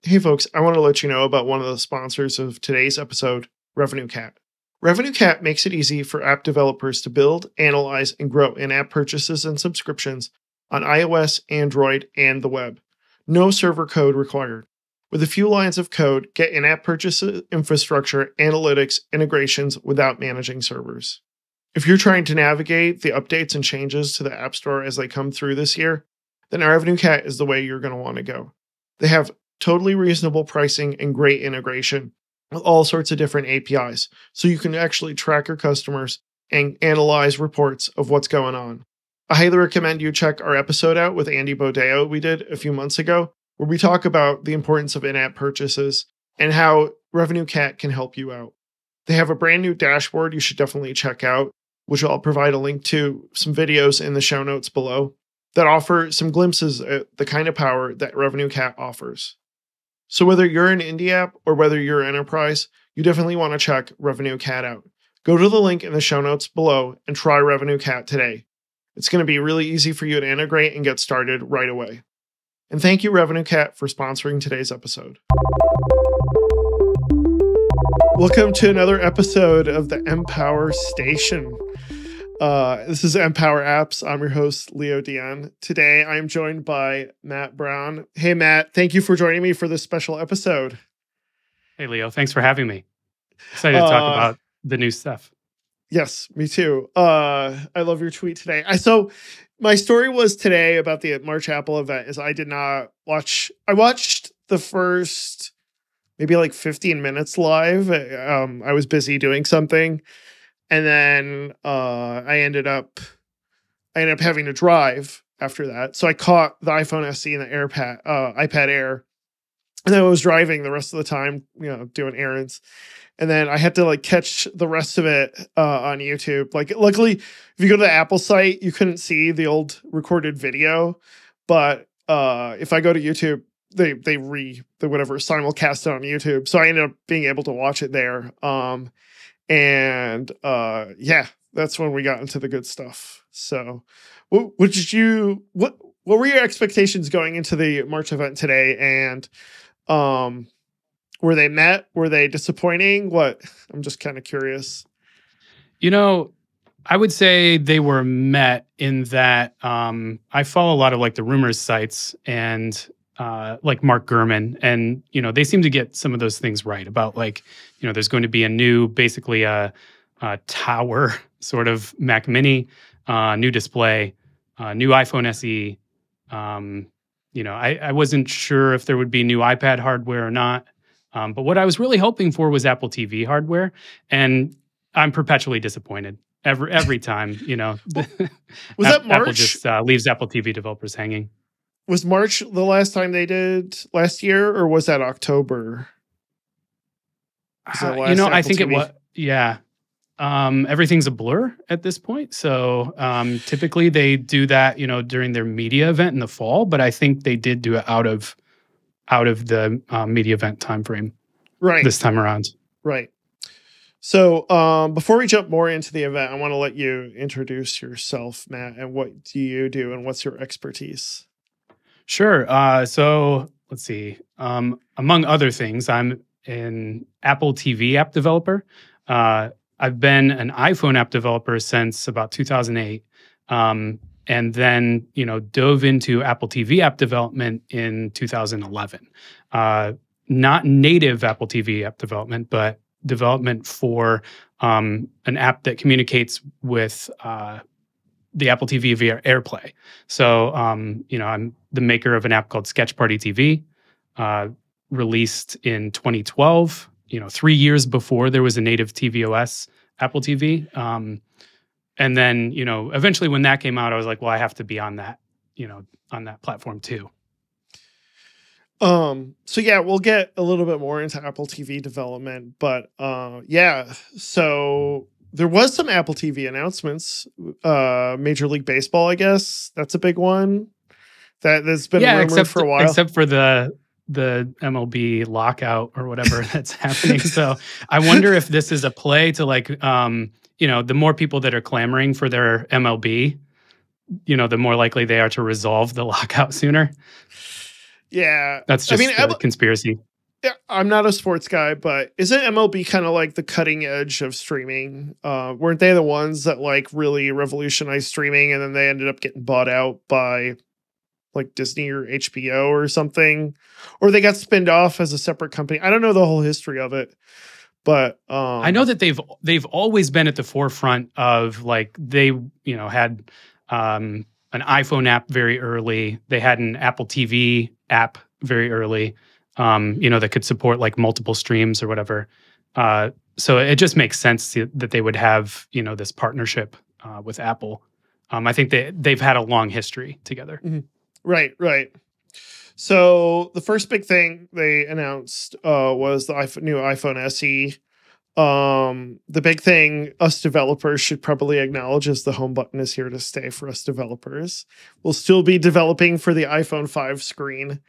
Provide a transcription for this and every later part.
Hey folks, I want to let you know about one of the sponsors of today's episode, RevenueCat. RevenueCat makes it easy for app developers to build, analyze, and grow in-app purchases and subscriptions on iOS, Android, and the web. No server code required. With a few lines of code, get in-app purchases, infrastructure, analytics, integrations without managing servers. If you're trying to navigate the updates and changes to the App Store as they come through this year, then RevenueCat is the way you're going to want to go. They have totally reasonable pricing and great integration with all sorts of different APIs, so you can actually track your customers and analyze reports of what's going on. I highly recommend you check our episode out with Andy Bodeo we did a few months ago, where we talk about the importance of in-app purchases and how RevenueCat can help you out. They have a brand new dashboard you should definitely check out, which I'll provide a link to some videos in the show notes below that offer some glimpses at the kind of power that RevenueCat offers. So whether you're an indie app or whether you're an enterprise, you definitely want to check RevenueCat out. Go to the link in the show notes below and try RevenueCat today. It's going to be really easy for you to integrate and get started right away. And thank you, RevenueCat, for sponsoring today's episode. Welcome to another episode of the Empower Station. This is Empower Apps. I'm your host, Leo Dion. Today, I'm joined by Matt Braun. Hey, Matt. Thank you for joining me for this special episode. Hey, Leo. Thanks for having me. Excited to talk about the new stuff. Yes, me too. I love your tweet today. So my story was today about the March Apple event is I did not watch. I watched the first maybe like 15 minutes live. I was busy doing something. And then I ended up having to drive after that. So I caught the iPhone SE and the iPad Air. And then I was driving the rest of the time, doing errands. And then I had to like catch the rest of it on YouTube. Like, luckily, if you go to the Apple site, you couldn't see the old recorded video. But if I go to YouTube, they simulcast it on YouTube. So I ended up being able to watch it there. Yeah, that's when we got into the good stuff. So what were your expectations going into the March event today? And were they met? Were they disappointing? What? I'm just kind of curious. I would say they were met in that I follow a lot of like the rumors sites and like Mark Gurman, and they seem to get some of those things right about like there's going to be a new, basically a tower sort of Mac Mini, new display, new iPhone SE. I wasn't sure if there would be new iPad hardware or not, but what I was really hoping for was Apple TV hardware, and I'm perpetually disappointed every time. Was that March? Apple just leaves Apple TV developers hanging. Was March the last time they did last year, or was that October? I think it was. Yeah. Everything's a blur at this point. So typically they do that, during their media event in the fall, but I think they did do it out of the media event timeframe. Right. This time around. Right. So before we jump more into the event, I want to let you introduce yourself, Matt, and what do you do and what's your expertise? Sure. So let's see. Among other things, I'm an Apple TV app developer. I've been an iPhone app developer since about 2008. And then, dove into Apple TV app development in 2011. Not native Apple TV app development, but development for an app that communicates with the Apple TV via AirPlay. So, I'm the maker of an app called SketchParty TV, released in 2012, 3 years before there was a native tvOS Apple TV. And then, eventually when that came out, I was like, well, I have to be on that, on that platform too. So yeah, we'll get a little bit more into Apple TV development, but yeah, so there was some Apple TV announcements. Major League Baseball, I guess that's a big one that's been rumored for a while. Except for the MLB lockout or whatever that's happening. So I wonder if this is a play to like, the more people that are clamoring for their MLB, the more likely they are to resolve the lockout sooner. Yeah. That's I mean, just a conspiracy. yeah, I'm not a sports guy, but isn't MLB kind of like the cutting edge of streaming? Weren't they the ones that like really revolutionized streaming, and then they ended up getting bought out by like Disney or HBO or something, or they got spinned off as a separate company? I don't know the whole history of it, but I know that they've always been at the forefront of, like, they, had an iPhone app very early. They had an Apple TV app very early, that could support like multiple streams or whatever. So it just makes sense that they would have, this partnership with Apple. I think they've had a long history together. Mm-hmm. Right. So the first big thing they announced was the new iPhone SE. The big thing us developers should probably acknowledge is the home button is here to stay for us developers. We'll still be developing for the iPhone 5 screen,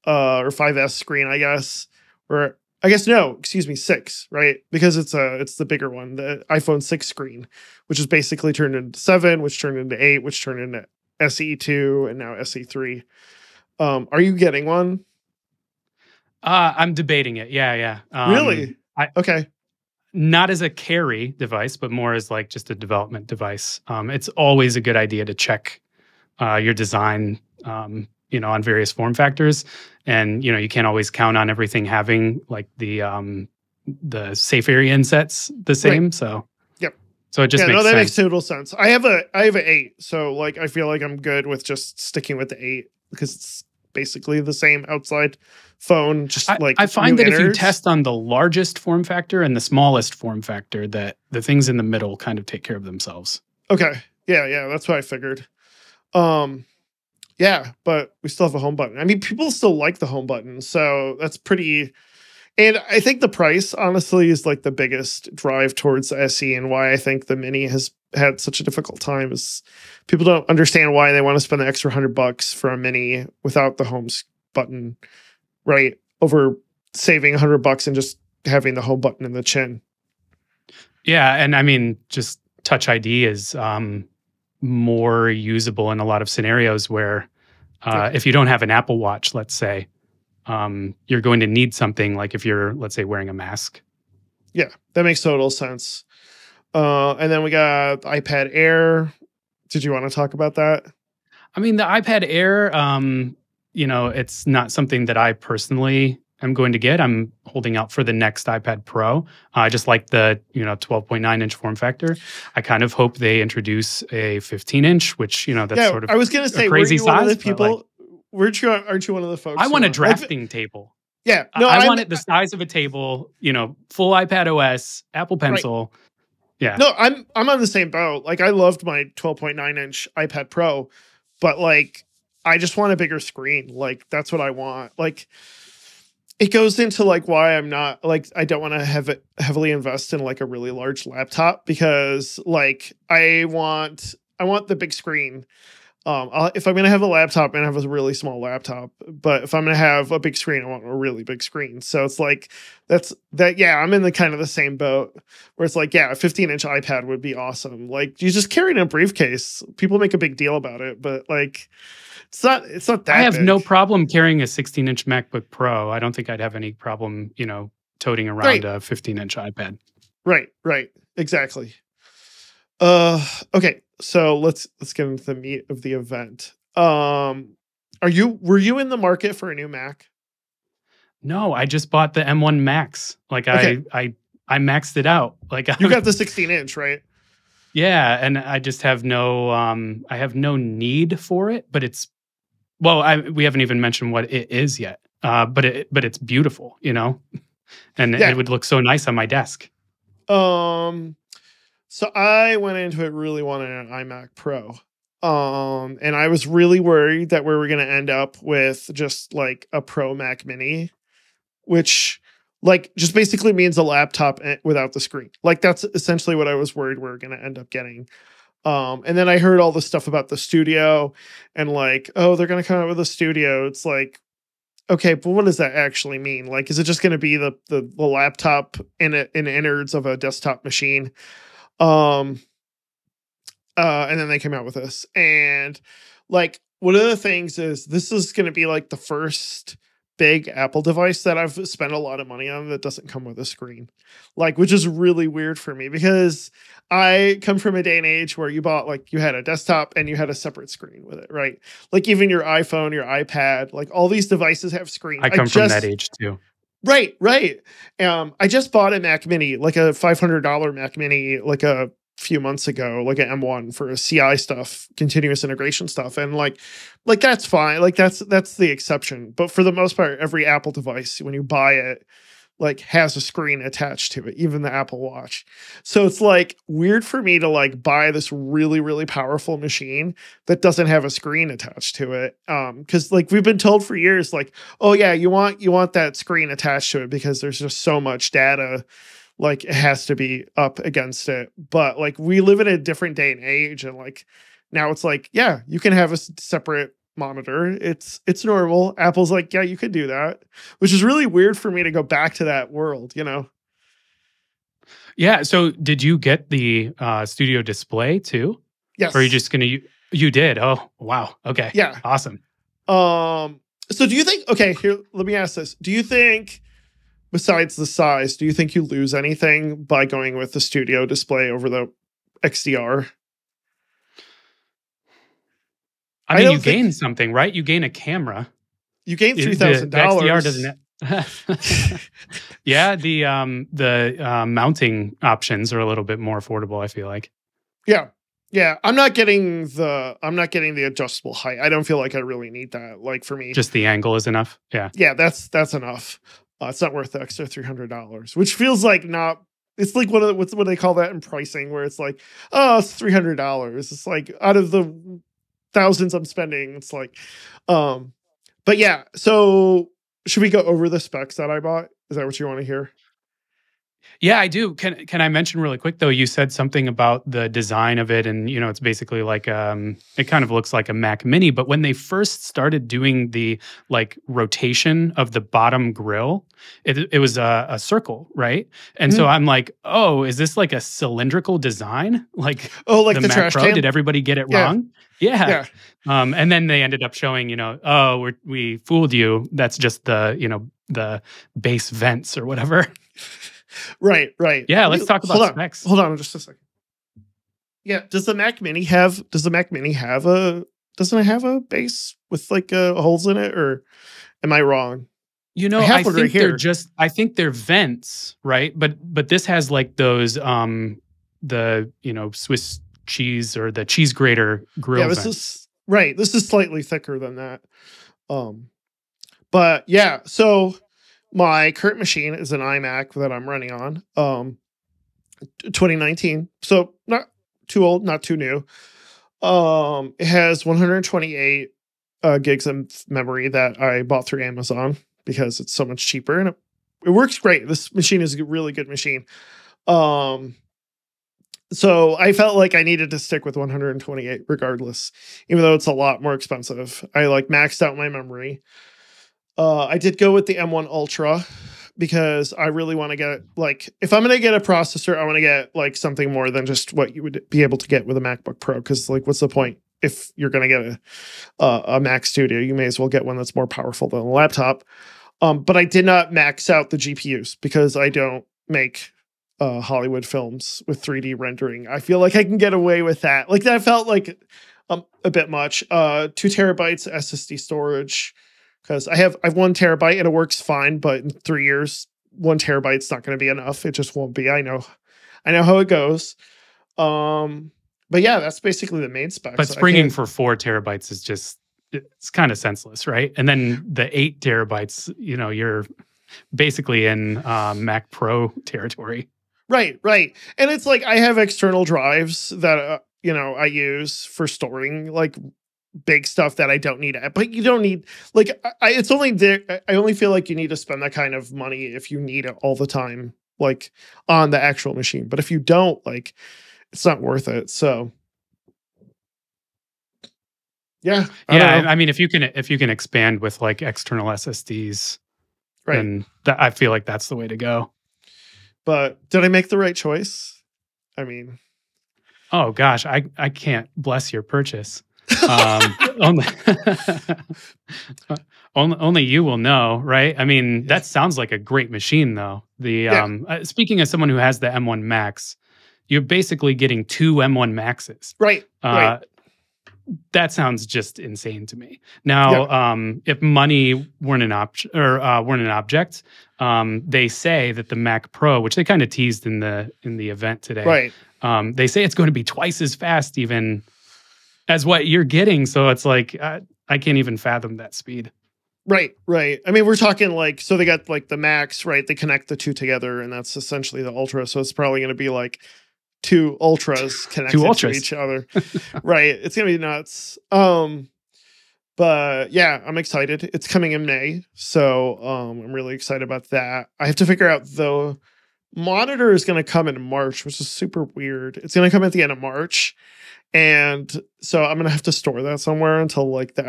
or 5S screen, I guess. Or I guess no, excuse me, 6, right? Because it's the bigger one, the iPhone 6 screen, which is basically turned into 7, which turned into 8, which turned into SE2, and now SE3. Are you getting one? I'm debating it. Yeah. Really? Okay. Not as a carry device, but more as like just a development device. It's always a good idea to check your design, on various form factors, and you can't always count on everything having like the safe area insets the same. Right. So yep. So it just makes sense. That makes total sense. I have an 8, so like I feel like I'm good with just sticking with the 8 because it's basically the same outside phone. Just I find that if you test on the largest form factor and the smallest form factor, that the things in the middle kind of take care of themselves. Okay. Yeah, that's what I figured. Yeah, but we still have a home button. I mean, people still like the home button, so that's pretty. And I think the price, honestly, is like the biggest drive towards the SE, and why I think the Mini has had such a difficult time is people don't understand why they want to spend the extra $100 for a Mini without the home button, right? Over saving $100 and just having the home button in the chin. Yeah, and I mean, just Touch ID is more usable in a lot of scenarios where if you don't have an Apple Watch, let's say, you're going to need something like if you're, let's say, wearing a mask. Yeah, that makes total sense. And then we got the iPad Air. Did you want to talk about that? I mean, the iPad Air, it's not something that I personally am going to get. I'm holding out for the next iPad Pro. I just like the 12.9-inch form factor. I kind of hope they introduce a 15-inch, which that's sort of I was going to say, crazy size. One of the people, aren't you one of the folks? I want a drafting table. Yeah, no, I want it the size of a table. Full iPad OS, Apple Pencil. Right. Yeah. No, I'm on the same boat. Like, I loved my 12.9-inch iPad Pro, but like I just want a bigger screen. Like, that's what I want. Like, it goes into like why I'm not like, I don't want to have it heavily invest in like a really large laptop, because like I want the big screen. If I'm going to have a laptop, and I have a really small laptop, but if I'm going to have a big screen, I want a really big screen. So it's like, I'm in the kind of the same boat where it's like, yeah, a 15-inch iPad would be awesome. Like, you just carry it in a briefcase. People make a big deal about it, but like, it's not that I have big. no problem carrying a 16-inch MacBook Pro. I don't think I'd have any problem, toting around a 15-inch iPad. Right. Exactly. Okay. So let's get into the meat of the event. Were you in the market for a new Mac? No, I just bought the M1 Max. Like, okay. I maxed it out. Like, you got the 16-inch, right? Yeah, and I just have no need for it, but we haven't even mentioned what it is yet. But it's beautiful, and it would look so nice on my desk. So I went into it really wanting an iMac Pro. And I was really worried that we were going to end up with just like a Pro Mac Mini, which like just basically means a laptop without the screen. Like, that's essentially what I was worried we were going to end up getting. And then I heard all this stuff about the studio and like, oh, they're going to come out with a studio. It's like, okay, but what does that actually mean? Like, is it just going to be the laptop in innards of a desktop machine? And then they came out with this, and like one of the things is this is going to be like the first big Apple device that I've spent a lot of money on that doesn't come with a screen, like, which is really weird for me because I come from a day and age where you bought, like, you had a desktop and you had a separate screen with it, right? Like even your iPhone, your iPad, like all these devices have screens. I come from that age too. Right, right. I just bought a Mac Mini, like a $500 Mac Mini, like a few months ago, like an M1 for CI stuff, continuous integration stuff, and like that's fine. Like that's the exception. But for the most part, every Apple device, when you buy it, like has a screen attached to it, even the Apple Watch. So it's like weird for me to like buy this really, really powerful machine that doesn't have a screen attached to it. Because like we've been told for years, like, oh yeah, you want that screen attached to it because there's just so much data, like it has to be up against it. But like we live in a different day and age, and like now it's like, yeah, you can have a separate monitor. It's normal. Apple's like, yeah, you could do that, which is really weird for me to go back to that world, you know? Yeah. So did you get the studio display too? Yes. Or are you just going to, you did? Oh, wow. Okay. Yeah. Awesome. So do you think, okay, here, let me ask this. Do you think, besides the size, do you think you lose anything by going with the studio display over the XDR? I mean, you gain something, right? You gain a camera. You gain $3,000. The XDR doesn't. Yeah, the mounting options are a little bit more affordable, I feel like. Yeah. Yeah, I'm not getting the adjustable height. I don't feel like I really need that. Like for me, just the angle is enough. Yeah. Yeah, that's enough. It's not worth the extra $300, which feels like not. It's like one of the, what do they call that in pricing, where it's like, oh, it's $300. It's like out of the thousands I'm spending, it's like, but yeah. So should we go over the specs that I bought? Is that what you want to hear? Yeah, I do. Can I mention really quick though? You said something about the design of it, and you know, it's basically like it kind of looks like a Mac Mini. But when they first started doing the like rotation of the bottom grill, it was a circle, right? And so I'm like, oh, is this like a cylindrical design? Like, oh, like the Mac trash Pro? can? Did everybody get it wrong? Yeah. And then they ended up showing, you know, oh, we fooled you. That's just the, you know, the base vents or whatever. Right. Yeah, let's talk about specs. Hold on just a second. Yeah, doesn't it have a base with like holes in it, or am I wrong? You know, I think I think they're vents, right? But this has like those the, you know, Swiss cheese or the cheese grater grill. Yeah, this is slightly thicker than that. But yeah, so my current machine is an iMac that I'm running on, 2019. So not too old, not too new. It has 128 gigs of memory that I bought through Amazon because it's so much cheaper, and it works great. This machine is a really good machine. So I felt like I needed to stick with 128 regardless, even though it's a lot more expensive. I like maxed out my memory. I did go with the M1 Ultra because I really want to get, like, if I'm going to get a processor, I want to get like something more than just what you would be able to get with a MacBook Pro. Because like, what's the point if you're going to get a Mac Studio? You may as well get one that's more powerful than a laptop. But I did not max out the GPUs because I don't make Hollywood films with 3D rendering. I feel like I can get away with that. Like that felt like a bit much. 2 terabytes SSD storage. Because I have 1 terabyte and it works fine, but in 3 years, 1 terabyte's not going to be enough. It just won't be. I know how it goes. But yeah, that's basically the main specs. But springing for 4 terabytes is just, it's kind of senseless, right? And then the 8 terabytes, you know, you're basically in Mac Pro territory. Right. And it's like I have external drives that you know, I use for storing like big stuff that I don't need. But you don't need, like, it's only there. I only feel like you need to spend that kind of money if you need it all the time, like on the actual machine. But if you don't, like, it's not worth it. So yeah. I mean, if you can expand with like external SSDs, right, then I feel like that's the way to go. But did I make the right choice? I mean, oh gosh, I can't bless your purchase. Only, only you will know, right? I mean, that sounds like a great machine, though. Speaking as someone who has the M1 Max, you're basically getting two M1 Maxes. Right. Right. That sounds just insane to me. Now, if money weren't an option or weren't an object, they say that the Mac Pro, which they kind of teased in the event today, right? They say it's going to be twice as fast, even as what you're getting. So it's like I can't even fathom that speed. Right, right. I mean, we're talking like, so they got like the Max, right? They connect the two together, and that's essentially the Ultra. So it's probably going to be like two Ultras connected to each other. Right. It's going to be nuts. But yeah, I'm excited. It's coming in May. So I'm really excited about that. I have to figure out the monitor is going to come in March, which is super weird. It's going to come at the end of March. And so I'm going to have to store that somewhere until like the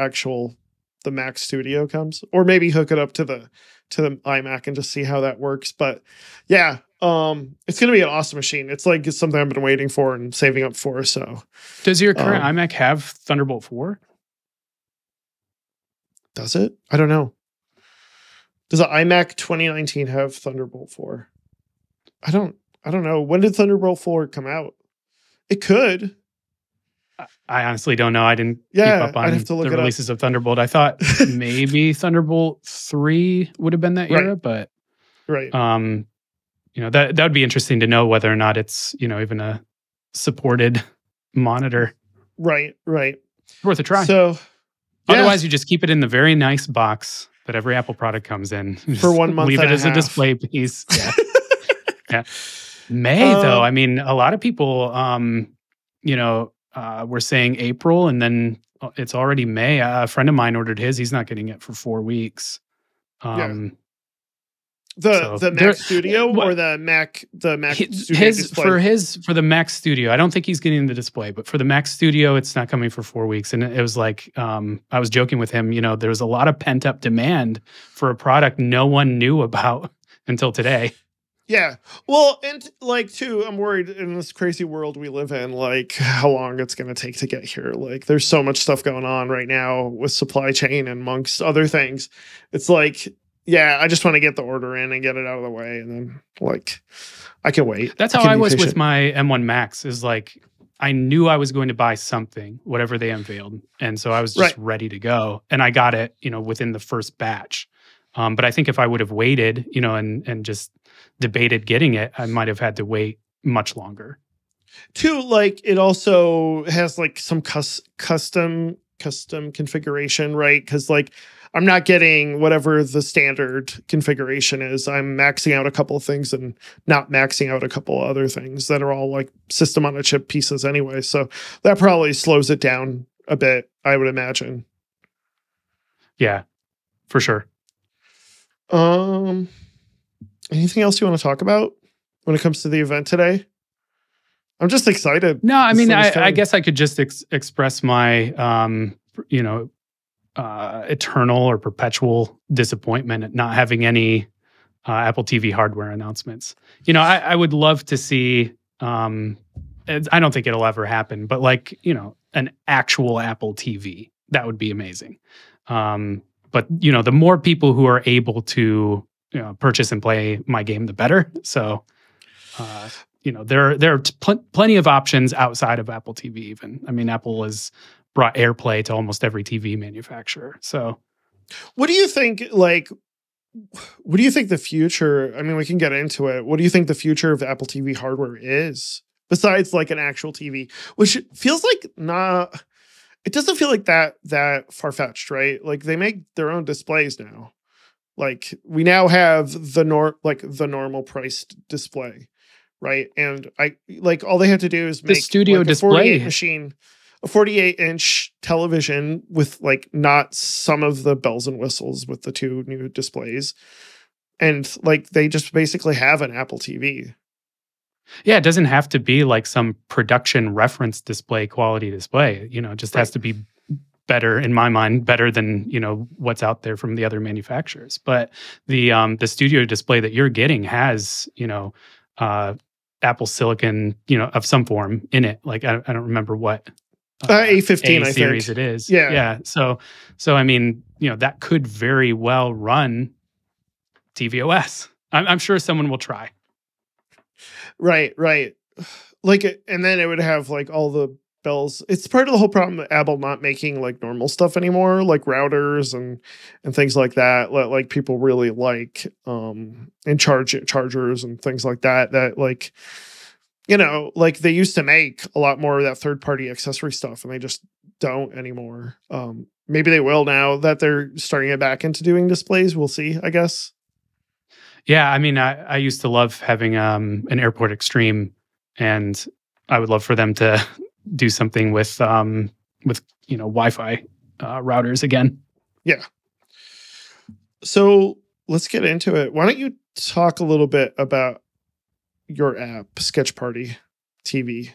Mac Studio comes, or maybe hook it up to the iMac and just see how that works. But yeah, it's going to be an awesome machine. It's like something I've been waiting for and saving up for. So does your current iMac have Thunderbolt 4? Does it? I don't know. Does the iMac 2019 have Thunderbolt 4? I don't know. When did Thunderbolt 4 come out? It could. I honestly don't know. I didn't keep up on the releases of Thunderbolt. I thought maybe Thunderbolt 3 would have been that era, but that would be interesting to know whether or not it's, even a supported monitor. Right. Worth a try. So otherwise you just keep it in the very nice box that every Apple product comes in. For 1 month. Leave it as a display piece. Yeah. Yeah. May though. I mean, a lot of people we're saying April, and then it's already May. A friend of mine ordered his. He's not getting it for 4 weeks. The Mac Studio or the Mac Studio display? For the Mac Studio, I don't think he's getting the display, but for the Mac Studio, it's not coming for 4 weeks. And it was like, I was joking with him, there was a lot of pent up demand for a product no one knew about until today. Yeah. Well, and like too, I'm worried in this crazy world we live in, like how long it's going to take to get here. Like there's so much stuff going on right now with supply chain and amongst other things. It's like, yeah, I just want to get the order in and get it out of the way. And then like, I can wait. That's how I was with my M1 Max is like, I knew I was going to buy something, whatever they unveiled. And so I was just ready to go. And I got it, within the first batch. But I think if I would have waited, and just debated getting it, I might have had to wait much longer. Too, like it also has like some custom configuration, right? Because like I'm not getting whatever the standard configuration is. I'm maxing out a couple of things and not maxing out a couple of other things that are all like system on a chip pieces anyway. So that probably slows it down a bit, I would imagine. Yeah, for sure. Anything else you want to talk about when it comes to the event today? I'm just excited. No, I mean, I guess I could just express my, eternal or perpetual disappointment at not having any Apple TV hardware announcements. I would love to see, I don't think it'll ever happen, but like, an actual Apple TV, that would be amazing. But, the more people who are able to purchase and play my game, the better. So, there are plenty of options outside of Apple TV even. I mean, Apple has brought AirPlay to almost every TV manufacturer. So what do you think, what do you think the future, I mean, we can get into it. What do you think the future of Apple TV hardware is besides like an actual TV, which feels like it doesn't feel like that far-fetched, right? Like they make their own displays now. Like we now have the normal priced display, right? And all they have to do is make the studio display machine, a 48-inch television with like not some of the bells and whistles with the two new displays. And like they just basically have an Apple TV. Yeah, it doesn't have to be like some production reference display quality display. It just has to be better, in my mind, better than what's out there from the other manufacturers. But the studio display that you're getting has Apple Silicon of some form in it. Like I don't remember what A15, A I series think. it is. Yeah. Yeah. So I mean, that could very well run tvOS. I'm sure someone will try. Right, right. Like, and then it would have like all the bells. It's part of the whole problem of Apple not making like normal stuff anymore, like routers and things like that. Like people really like, and chargers and things like that. That like, like they used to make a lot more of that third party accessory stuff, and they just don't anymore. Maybe they will now that they're starting it back into doing displays. We'll see, I guess. Yeah, I mean, I used to love having an Airport Extreme, and I would love for them to do something with Wi-Fi routers again. Yeah. So let's get into it. Why don't you talk a little bit about your app, SketchParty TV?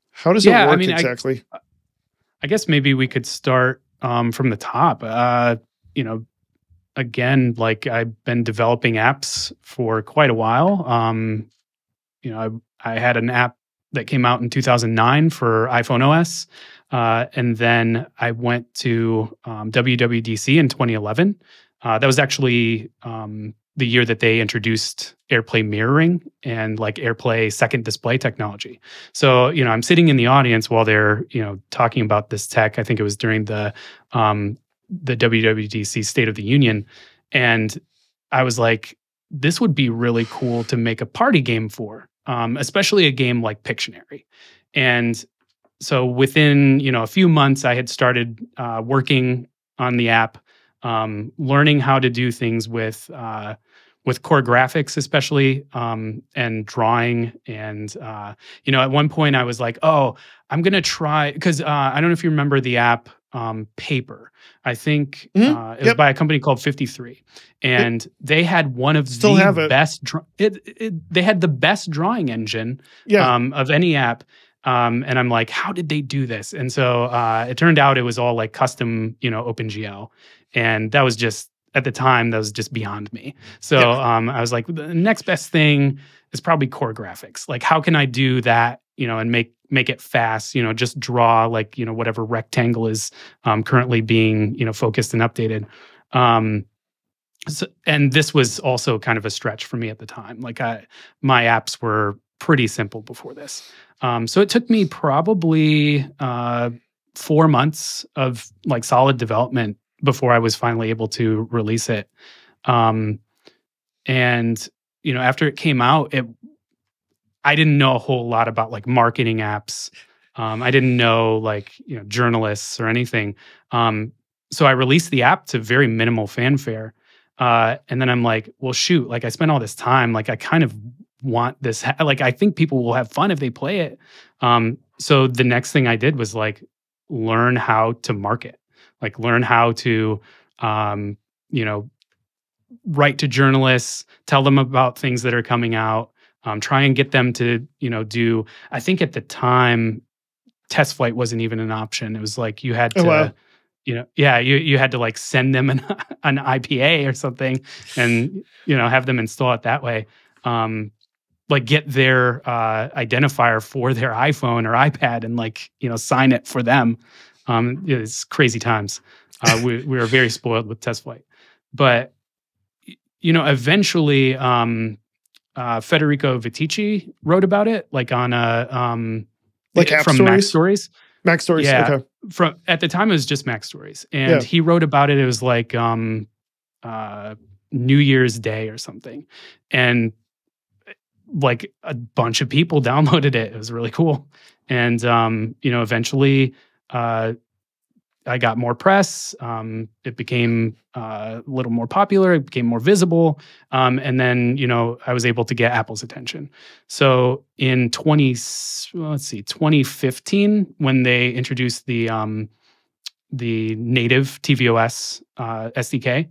How does it work exactly? I guess maybe we could start from the top. Again, like I've been developing apps for quite a while. I had an app that came out in 2009 for iPhone OS. And then I went to WWDC in 2011. That was actually the year that they introduced AirPlay mirroring and like AirPlay second display technology. So, I'm sitting in the audience while they're, talking about this tech. I think it was during the WWDC State of the Union. And I was like, this would be really cool to make a party game for, especially a game like Pictionary. And so within, a few months, I had started working on the app, learning how to do things with core graphics, especially, and drawing. And, at one point I was like, oh, I'm going to try, because I don't know if you remember the app Paper. I think it was by a company called 53. And they had one of the best, they had the best drawing engine of any app. And I'm like, how did they do this? And so it turned out it was all like custom, OpenGL. And that was just, at the time, that was just beyond me. So I was like, the next best thing is probably core graphics. Like, how can I do that, and make it fast, just draw like, whatever rectangle is currently being, focused and updated. And this was also kind of a stretch for me at the time. Like my apps were pretty simple before this. So it took me probably 4 months of like solid development before I was finally able to release it. And, after it came out, I didn't know a whole lot about like marketing apps. I didn't know like, journalists or anything. So I released the app to very minimal fanfare. And then I'm like, well, shoot, like I spent all this time, like I kind of want this, like I think people will have fun if they play it. So the next thing I did was like learn how to market, like learn how to, write to journalists, tell them about things that are coming out, try and get them to, do, I think at the time, test flight wasn't even an option. It was like you had to, you had to like send them an IPA or something and, have them install it that way. Like get their identifier for their iPhone or iPad and like, sign it for them. It's crazy times. We were very spoiled with test flight. But, eventually Federico Vitici wrote about it, like on a like App from Stories? Mac Stories. Mac Stories, yeah. okay. From at the time it was just Mac Stories, and he wrote about it. It was like New Year's Day or something, and like a bunch of people downloaded it. It was really cool, and eventually I got more press. It became a little more popular. It became more visible. And then, I was able to get Apple's attention. So in 2015, when they introduced the native tvOS SDK,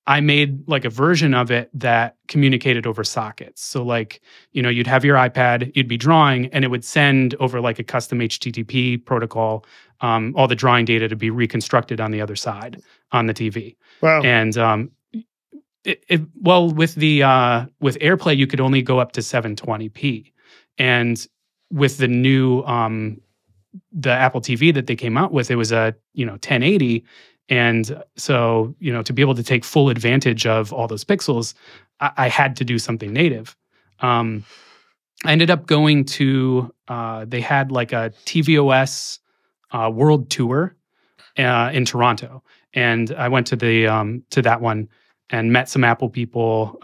I made like a version of it that communicated over sockets. So like, you'd have your iPad, you'd be drawing, and it would send over like a custom HTTP protocol, all the drawing data to be reconstructed on the other side on the TV. Wow. And with AirPlay, you could only go up to 720p. And with the new the Apple TV that they came out with, it was a 1080, and so to be able to take full advantage of all those pixels, I had to do something native. I ended up going to they had like a tvOS world tour in Toronto, and I went to that one and met some Apple people,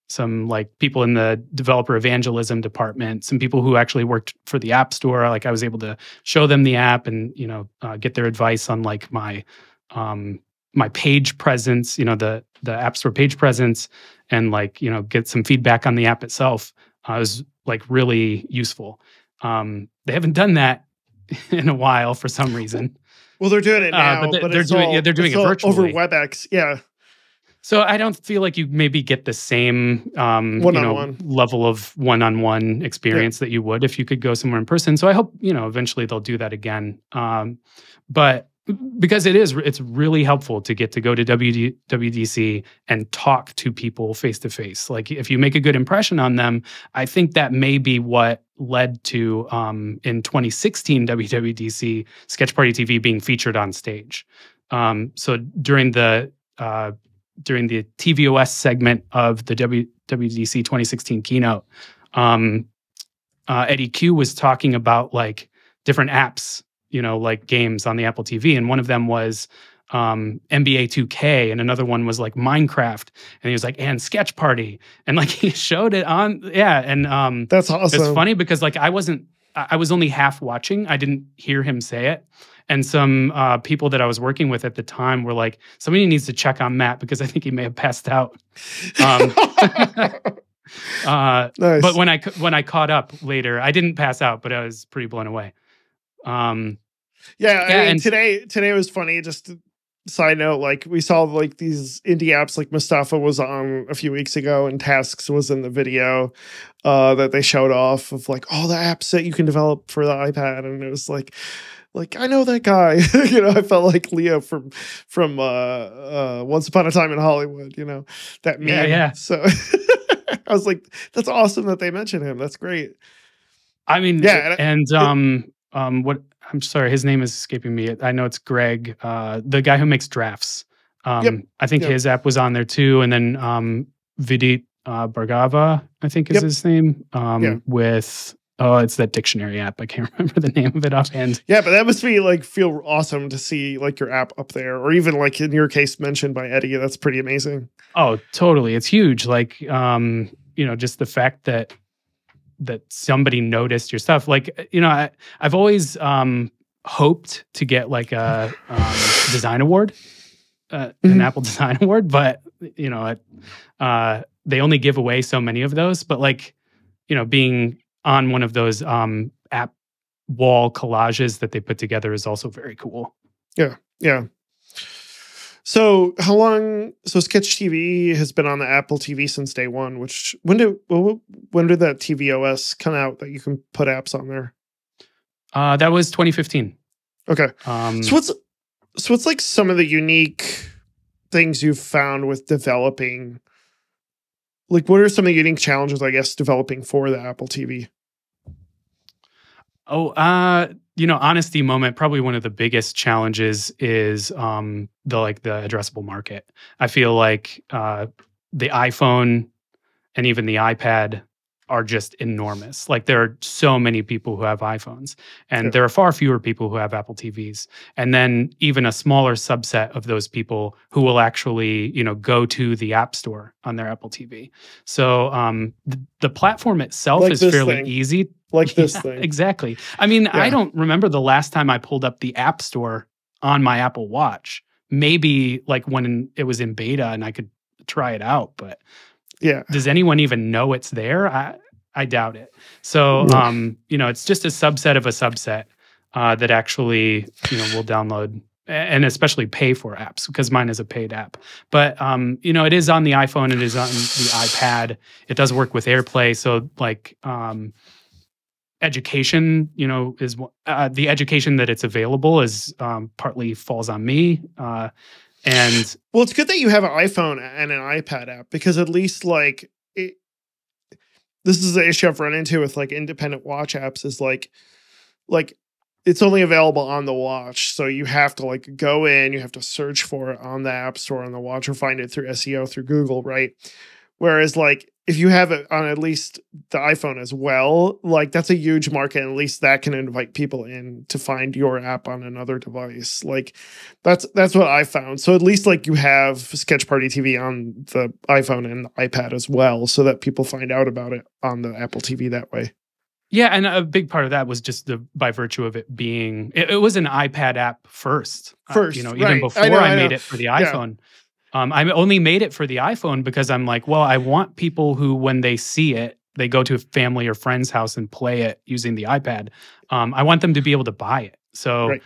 some like people in the developer evangelism department, some people who actually worked for the App Store. Like I was able to show them the app and get their advice on like my my page presence, the App Store page presence, and like get some feedback on the app itself. It was like really useful. They haven't done that in a while for some reason. Well, they're doing it now, but they're doing it virtually over WebEx. Yeah. So I don't feel like you maybe get the same level of one-on-one experience that you would if you could go somewhere in person. So I hope eventually they'll do that again. But because it's really helpful to get to go to WWDC and talk to people face to face. Like if you make a good impression on them, I think that may be what led to in 2016 WWDC SketchParty TV being featured on stage. So during the tvOS segment of the WWDC 2016 keynote, Eddie Q was talking about like different apps, like games on the Apple TV. And one of them was NBA 2K, and another one was like Minecraft. And he was like, and SketchParty. And like he showed it on, and that's awesome. It's funny because like I was only half watching. I didn't hear him say it. And some people that I was working with at the time were like, somebody needs to check on Matt because I think he may have passed out. Nice. But when I caught up later, I didn't pass out, but I was pretty blown away. I mean, today was funny. Just a side note, like we saw like these indie apps, like Mustafa was on a few weeks ago, and Tasks was in the video that they showed off of like all the apps that you can develop for the iPad, and it was like I know that guy. I felt like Leo from Once Upon a Time in Hollywood. That meme. Yeah. So I was like, that's awesome that they mentioned him. That's great. I mean, what? I'm sorry, his name is escaping me. I know it's Greg, the guy who makes drafts. I think his app was on there too, and then Vidit Bhargava, I think is his name. With it's that dictionary app. I can't remember the name of it offhand. Yeah, but that must be like feel awesome to see like your app up there, or even like in your case mentioned by Eddie. That's pretty amazing. Oh, totally. It's huge. Like just the fact that somebody noticed your stuff. Like, I've always hoped to get like a design award, an Apple Design Award, but they only give away so many of those. But like, being on one of those app wall collages that they put together is also very cool. Yeah. So how long? So Sketch TV has been on the Apple TV since day one. When did that tvOS come out that you can put apps on there? That was 2015. Okay. So what's like some of the unique things you've found with developing? Like, what are some of the unique challenges, I guess, developing for the Apple TV? Oh, honesty moment. Probably one of the biggest challenges is the addressable market. I feel like the iPhone and even the iPad are just enormous. Like there are so many people who have iPhones, and there are far fewer people who have Apple TVs. And then even a smaller subset of those people who will actually, go to the App Store on their Apple TV. So the platform itself is fairly easy. Like this thing. Exactly. I mean, I don't remember the last time I pulled up the App Store on my Apple Watch. Maybe like when it was in beta and I could try it out, but does anyone even know it's there? I doubt it. So, it's just a subset of a subset that actually, will download and especially pay for apps, because mine is a paid app. But, it is on the iPhone. It is on the iPad. It does work with AirPlay. So like education, is the education that it's available is partly falls on me. And well, it's good that you have an iPhone and an iPad app, because at least like this is the issue I've run into with like independent watch apps is like like it's only available on the watch. So you have to like go in, you have to search for it on the App Store on the watch or find it through SEO through Google, right? Whereas like if you have it on at least the iPhone as well, like that's a huge market. And at least that can invite people in to find your app on another device. Like that's what I found. So at least like you have SketchParty TV on the iPhone and the iPad as well, so that people find out about it on the Apple TV that way. Yeah, and a big part of that was just by virtue of it being, it was an iPad app first. First, even right. before I made it for the iPhone. I only made it for the iPhone because I'm like, well, I want people who, when they see it, they go to a family or friend's house and play it using the iPad. I want them to be able to buy it. So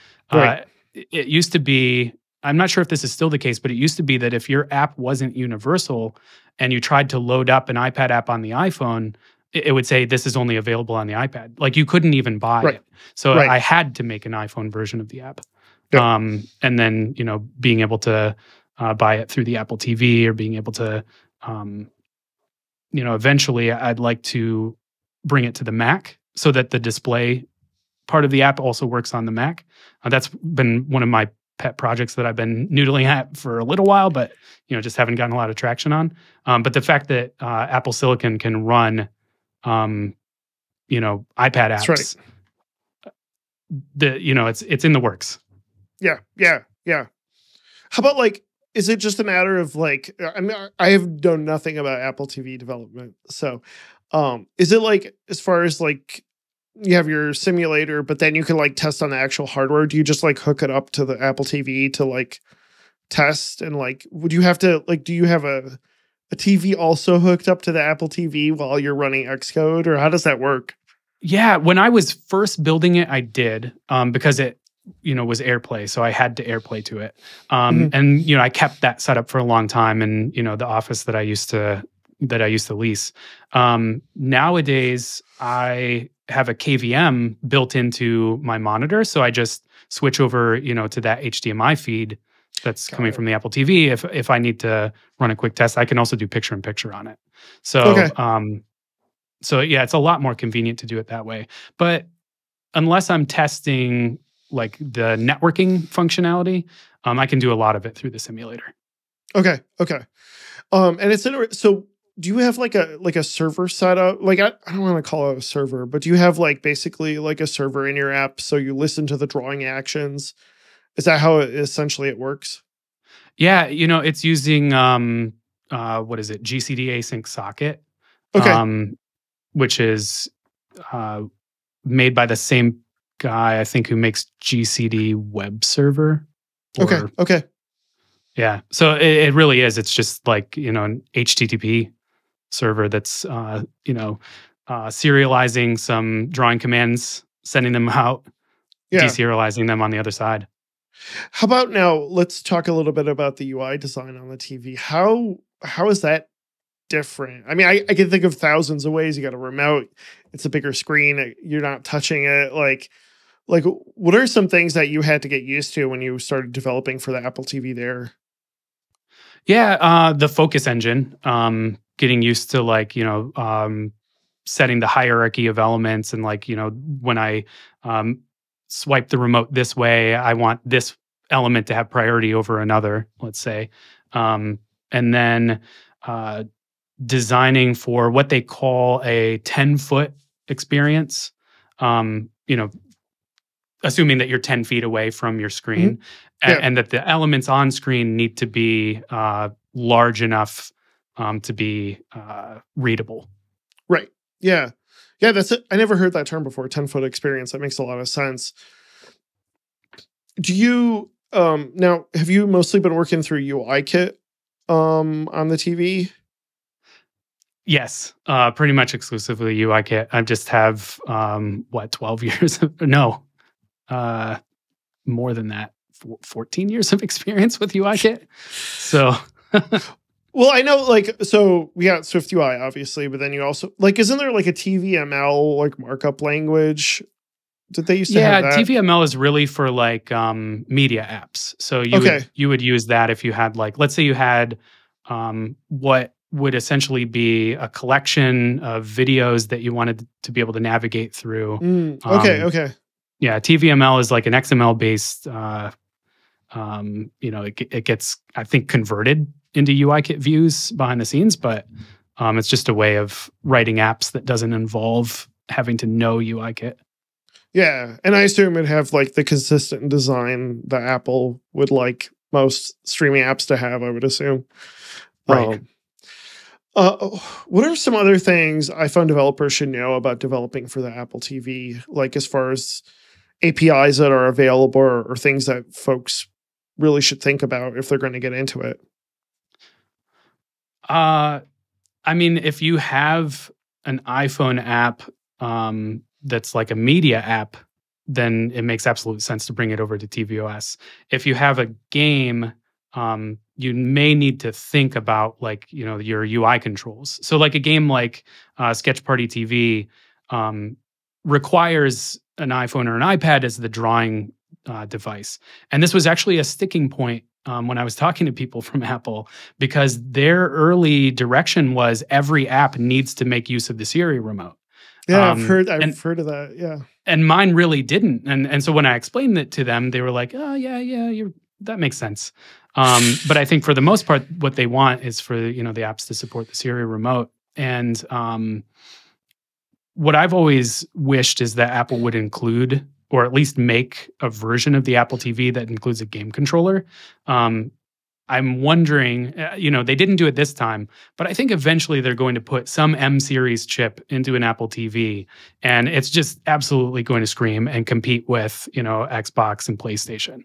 it used to be, I'm not sure if this is still the case, but it used to be that if your app wasn't universal and you tried to load up an iPad app on the iPhone, it would say this is only available on the iPad. Like you couldn't even buy it. So I had to make an iPhone version of the app. And then, you know, being able to buy it through the Apple TV or being able to, you know, eventually I'd like to bring it to the Mac so that the display part of the app also works on the Mac. That's been one of my pet projects that I've been noodling at for a little while, but, you know, just haven't gotten a lot of traction on. But the fact that Apple Silicon can run you know, iPad apps. That's right. You know, it's in the works. Yeah. How about like, is it just a matter of like, I mean, I have done nothing about Apple TV development. So, is it like, as far as like, you have your simulator, but then you can like test on the actual hardware? Do you just like hook it up to the Apple TV to like test? And like, would you have to like, do you have a TV also hooked up to the Apple TV while you're running Xcode, or how does that work? Yeah, when I was first building it, I did, because it, you know, was AirPlay, so I had to AirPlay to it. And you know, I kept that set up for a long time, and you know, the office that I used to lease. Nowadays, I have a KVM built into my monitor, so I just switch over, you know, to that HDMI feed that's coming from the Apple TV. If I need to run a quick test, I can also do picture-in-picture on it. So, so yeah, it's a lot more convenient to do it that way. But unless I'm testing like the networking functionality, I can do a lot of it through the simulator. Okay. And it's so. Do you have like a server setup? Like I don't want to call it a server, but do you have like basically like a server in your app so you listen to the drawing actions? Is that how essentially it works? Yeah, you know, it's using what is it? GCD async socket. Which is made by the same guy, I think, who makes GCD web server. Okay. Yeah. So it really is. It's just like, you know, an HTTP server that's you know, serializing some drawing commands, sending them out, deserializing them on the other side. How about now, let's talk a little bit about the UI design on the TV. How is that different? I mean, I can think of thousands of ways. You got a remote, it's a bigger screen, you're not touching it. Like what are some things that you had to get used to when you started developing for the Apple TV there? Yeah, the focus engine, getting used to like, you know, setting the hierarchy of elements, and like, you know, when I swipe the remote this way, I want this element to have priority over another, let's say. And then designing for what they call a 10-foot experience, you know, assuming that you're 10 feet away from your screen, and that the elements on screen need to be large enough to be readable. Right. Yeah. That's it. I never heard that term before. 10-foot experience. That makes a lot of sense. Do you now have you mostly been working through UIKit on the TV? Yes, pretty much exclusively UIKit. I just have 12 years no, more than that, 14 years of experience with UIKit. So well, I know, like, so we got Swift UI, obviously, but then you also, like, isn't there like a tvML like markup language? Did they used to have that? tvML is really for like media apps. So you would use that if you had, like, let's say you had what would essentially be a collection of videos that you wanted to be able to navigate through. Okay. Yeah, TVML is like an XML based. It gets, I think, converted into UIKit views behind the scenes, but it's just a way of writing apps that doesn't involve having to know UIKit. Yeah, and I assume it'd have like the consistent design that Apple would like most streaming apps to have, I would assume. Right. What are some other things iPhone developers should know about developing for the Apple TV? Like as far as APIs that are available or things that folks really should think about if they're going to get into it? I mean, if you have an iPhone app that's like a media app, then it makes absolute sense to bring it over to tvOS. If you have a game, you may need to think about like, your UI controls. So like a game like SketchParty TV requires an iPhone or an iPad as the drawing device. And this was actually a sticking point when I was talking to people from Apple, because their early direction was every app needs to make use of the Siri remote. Yeah, I've heard of that. Yeah. And mine really didn't. And so when I explained it to them, they were like, oh yeah, that makes sense. But I think for the most part, what they want is for, the apps to support the Siri remote. And what I've always wished is that Apple would include, or at least make a version of the Apple TV that includes a game controller. I'm wondering, they didn't do it this time, but I think eventually they're going to put some M series chip into an Apple TV, and it's just absolutely going to scream and compete with, Xbox and PlayStation.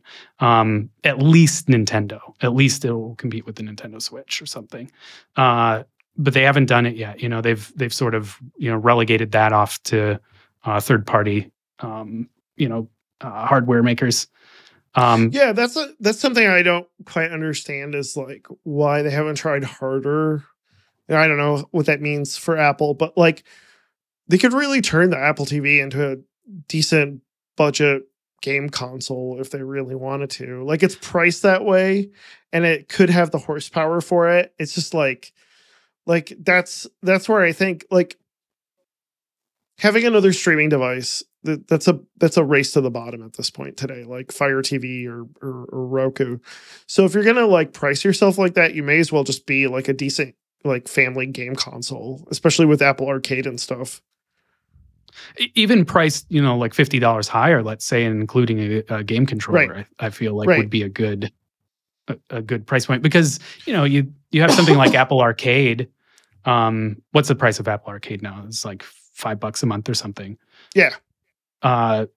At least Nintendo. At least it will compete with the Nintendo Switch or something. But they haven't done it yet. They've sort of, relegated that off to third party, hardware makers. Yeah, that's something I don't quite understand, is like why they haven't tried harder. I don't know what that means for Apple, but like they could really turn the Apple TV into a decent budget game console if they really wanted to. Like it's priced that way and it could have the horsepower for it. It's just like that's where I think like having another streaming device, that's a race to the bottom at this point today, like Fire TV or Roku. So if you're gonna like price yourself like that, you may as well just be like a decent like family game console, especially with Apple Arcade and stuff. Even priced, like $50 higher, let's say, and including a game controller, Right. I feel like would be a good price point, because you have something like Apple Arcade. What's the price of Apple Arcade now? It's like $5 a month or something. Yeah. That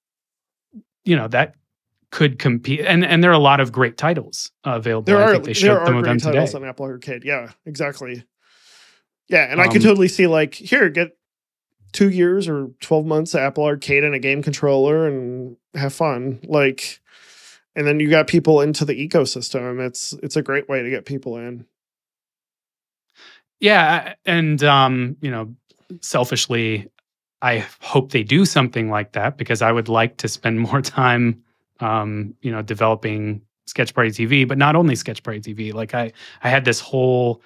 could compete, and there are a lot of great titles available. I think they showed some of them today on Apple Arcade. Yeah, exactly. Yeah, and I could totally see like, here, get 2 years or 12 months of Apple Arcade and a game controller and have fun. Like, and then you got people into the ecosystem. It's a great way to get people in. Yeah, and selfishly, I hope they do something like that, because I would like to spend more time, developing SketchParty TV, but not only SketchParty TV. Like I had this whole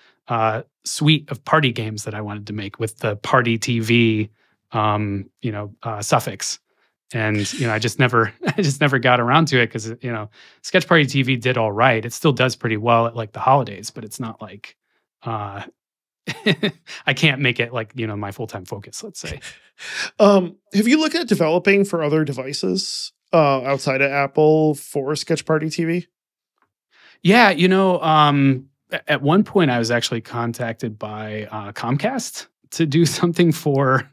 suite of party games that I wanted to make with the Party TV, suffix. And, I just never got around to it because, SketchParty TV did all right. It still does pretty well at like the holidays, but it's not like, I can't make it like, my full-time focus, let's say. Have you looked at developing for other devices outside of Apple for SketchParty TV? Yeah, at one point I was actually contacted by Comcast to do something for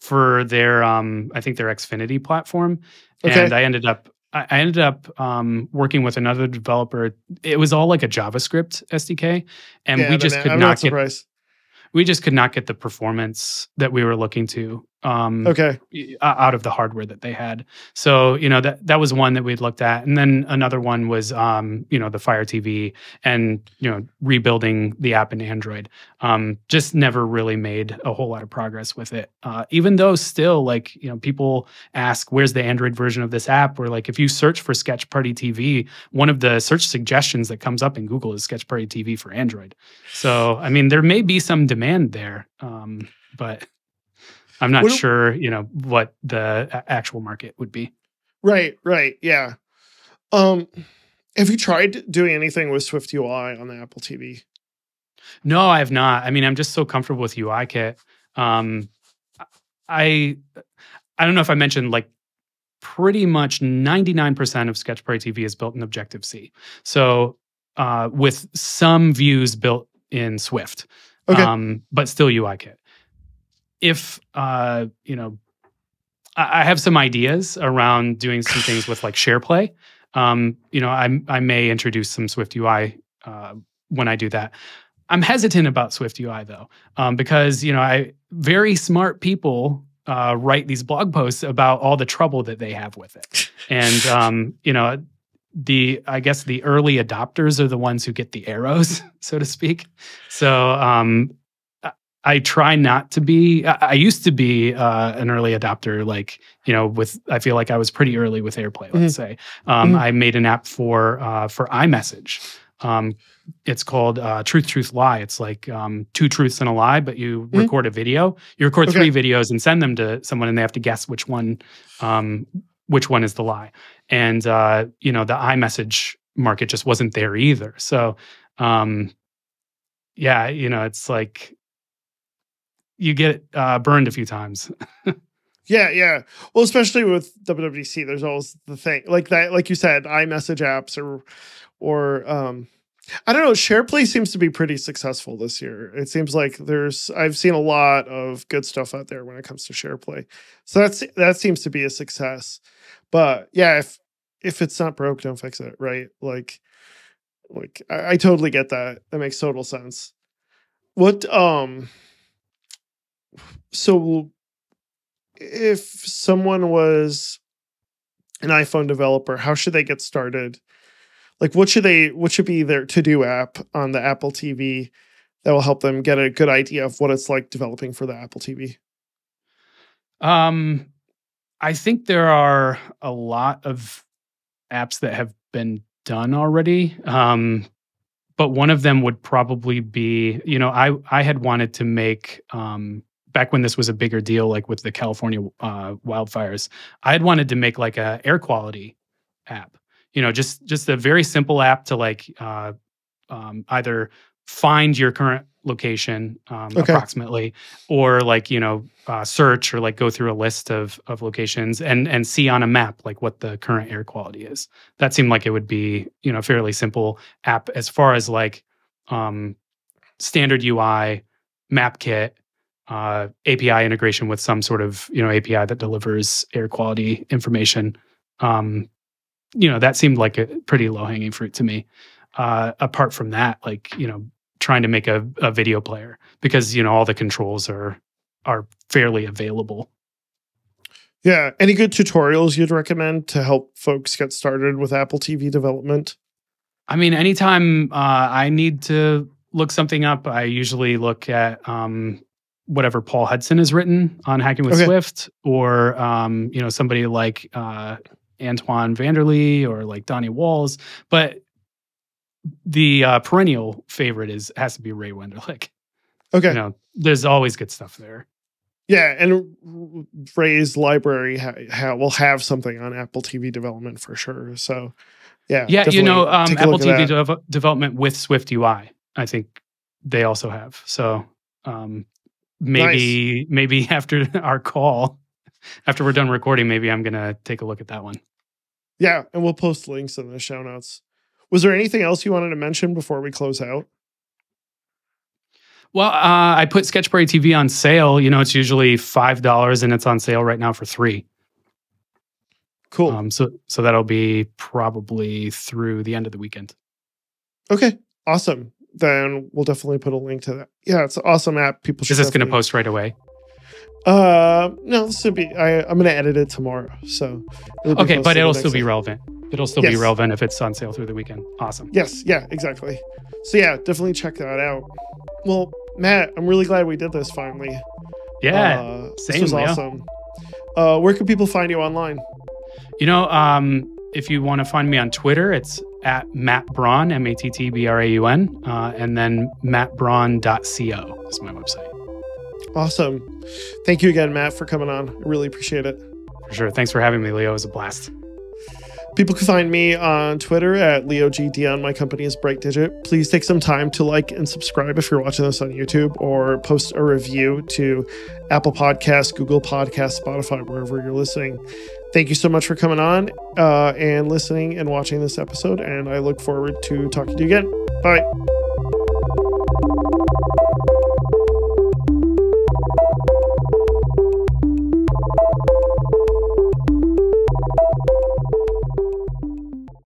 their I think their Xfinity platform. Okay. And I ended up working with another developer. It was all like a JavaScript SDK, and we just could not get. We just could not get the performance that we were looking to out of the hardware that they had. So, that was one that we'd looked at. And then another one was, the Fire TV and, rebuilding the app in Android. Just never really made a whole lot of progress with it. Even though still, like, people ask, where's the Android version of this app? Or like, if you search for SketchParty TV, one of the search suggestions that comes up in Google is SketchParty TV for Android. So, I mean, there may be some demand there, but I'm not sure, what the actual market would be. Right. Yeah. Um, have you tried doing anything with Swift UI on the Apple TV? No, I have not. I mean, I'm just so comfortable with UIKit. Um, I I don't know if I mentioned, like, pretty much 99% of SketchParty TV is built in Objective-C. So with some views built in Swift, Okay. but still UIKit. If I have some ideas around doing some things with like SharePlay. I may introduce some Swift UI when I do that. I'm hesitant about Swift UI though, because very smart people write these blog posts about all the trouble that they have with it, and I guess the early adopters are the ones who get the arrows, so to speak. So I try not to be. I used to be an early adopter, I feel like I was pretty early with AirPlay. Let's say I made an app for iMessage. It's called Truth Lie. It's like two truths and a lie, but you record a video. You record three videos and send them to someone, and they have to guess which one is the lie. And the iMessage market just wasn't there either. So it's like you get burned a few times. Yeah. Well, especially with WWDC, there's always the thing like that, like you said, iMessage apps or I don't know. SharePlay seems to be pretty successful this year. It seems like I've seen a lot of good stuff out there when it comes to SharePlay. So that seems to be a success. But yeah, if it's not broke, don't fix it. Right? Like I totally get that. That makes total sense. So if someone was an iPhone developer, how should they get started? Like, what should be their to-do app on the Apple TV that will help them get a good idea of what it's like developing for the Apple TV? I think there are a lot of apps that have been done already. But one of them would probably be, I had wanted to make, back when this was a bigger deal, like with the California wildfires, I had wanted to make like a air quality app. Just a very simple app to either find your current location approximately, or search or go through a list of locations and see on a map like what the current air quality is. That seemed like it would be a fairly simple app as far as standard UI, map kit, API integration with some sort of API that delivers air quality information. That seemed like a pretty low-hanging fruit to me. Apart from that, trying to make a video player, because all the controls are fairly available. Yeah. Any good tutorials you'd recommend to help folks get started with Apple TV development? I mean, anytime I need to look something up, I usually look at whatever Paul Hudson has written on Hacking with Swift, or somebody like Antoine Vanderlee or like Donnie Walls. But the perennial favorite has to be Ray Wenderlich. Okay. There's always good stuff there. Yeah, and Ray's library will have something on Apple TV development for sure. So yeah. Apple TV development with Swift UI, I think they also have. So maybe after our call, after we're done recording, maybe I'm going to take a look at that one. Yeah, and we'll post links in the show notes. Was there anything else you wanted to mention before we close out? Well, I put SketchParty TV on sale. It's usually $5, and it's on sale right now for $3. Cool. So that'll be probably through the end of the weekend. Okay, awesome. Then we'll definitely put a link to that. Yeah, it's an awesome app. People should. Is this going to post right away? No, this would be. I'm going to edit it tomorrow. So. Okay, but it'll still be relevant. It'll still be relevant if it's on sale through the weekend. Awesome. Yes. Yeah. Exactly. So yeah, definitely check that out. Well, Matt, I'm really glad we did this finally. Yeah. This was awesome. Where can people find you online? If you want to find me on Twitter, it's at Matt Braun, MattBraun, and then mattbraun.co is my website. Awesome. Thank you again, Matt, for coming on. I really appreciate it. For sure. Thanks for having me, Leo. It was a blast. People can find me on Twitter at LeoGDion. My company is Bright Digit. Please take some time to like and subscribe if you're watching this on YouTube, or post a review to Apple Podcasts, Google Podcasts, Spotify, wherever you're listening. Thank you so much for coming on and listening and watching this episode, and I look forward to talking to you again. Bye.